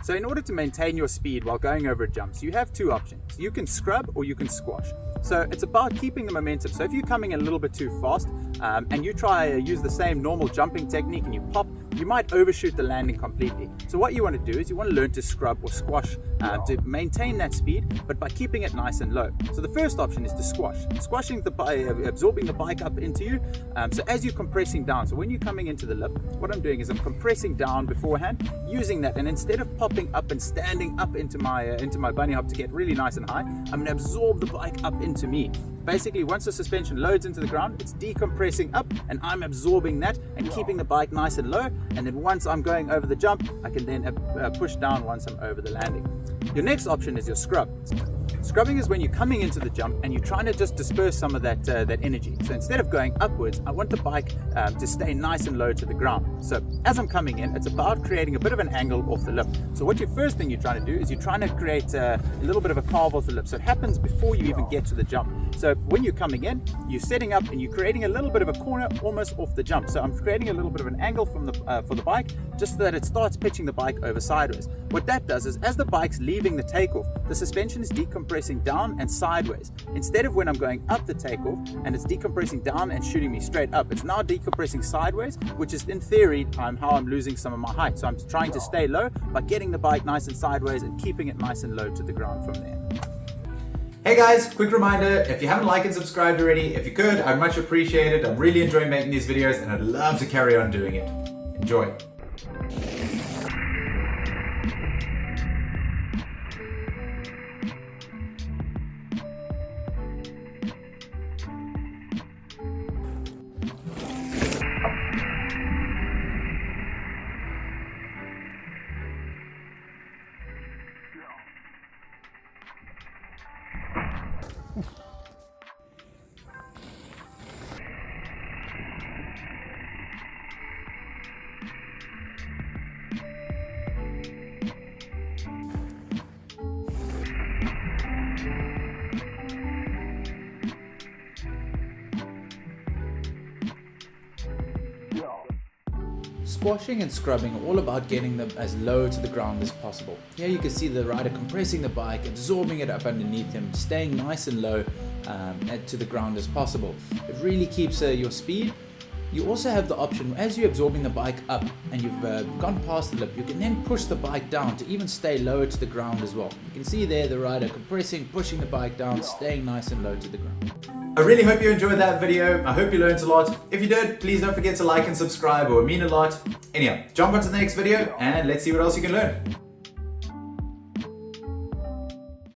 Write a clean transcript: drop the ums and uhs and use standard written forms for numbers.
So in order to maintain your speed while going over jumps, you have two options. You can scrub or you can squash. So it's about keeping the momentum. So if you're coming in a little bit too fast and you try to use the same normal jumping technique and you pop, you might overshoot the landing completely. So what you want to do is you want to learn to scrub or squash to maintain that speed, but by keeping it nice and low. So the first option is to squash. Squashing absorbing the bike up into you. So as you're compressing down, so when you're coming into the lip, what I'm doing is I'm compressing down beforehand, using that, and instead of popping up and standing up into my bunny hop to get really nice and high, I'm going to absorb the bike up into me. Basically, once the suspension loads into the ground, it's decompressing up and I'm absorbing that and keeping the bike nice and low. And then once I'm going over the jump, I can then push down once I'm over the landing. Your next option is your scrub. Scrubbing is when you're coming into the jump and you're trying to just disperse some of that energy. So instead of going upwards, I want the bike to stay nice and low to the ground. So as I'm coming in, it's about creating a bit of an angle off the lip. So what your first thing you're trying to do is you're trying to create a little bit of a carve off the lip. So it happens before you even get to the jump. So when you're coming in, you're setting up and you're creating a little bit of a corner almost off the jump. So I'm creating a little bit of an angle for the bike, just so that it starts pitching the bike over sideways. What that does is as the bike's leaving the takeoff, the suspension is decompressing down and sideways. Instead of when I'm going up the takeoff and it's decompressing down and shooting me straight up, it's now decompressing sideways, which is in theory how I'm losing some of my height. So I'm trying to stay low by getting the bike nice and sideways and keeping it nice and low to the ground from there. Hey guys, quick reminder, if you haven't liked and subscribed already, if you could, I'd much appreciate it. I'm really enjoying making these videos and I'd love to carry on doing it. Enjoy. Squashing and scrubbing are all about getting them as low to the ground as possible. Here you can see the rider compressing the bike, absorbing it up underneath him, staying nice and low to the ground as possible. It really keeps your speed. You also have the option, as you're absorbing the bike up and you've gone past the lip, you can then push the bike down to even stay lower to the ground as well. You can see there the rider compressing, pushing the bike down, staying nice and low to the ground. I really hope you enjoyed that video. I hope you learned a lot. If you did, please don't forget to like and subscribe, it would mean a lot. Anyhow, jump on to the next video and let's see what else you can learn.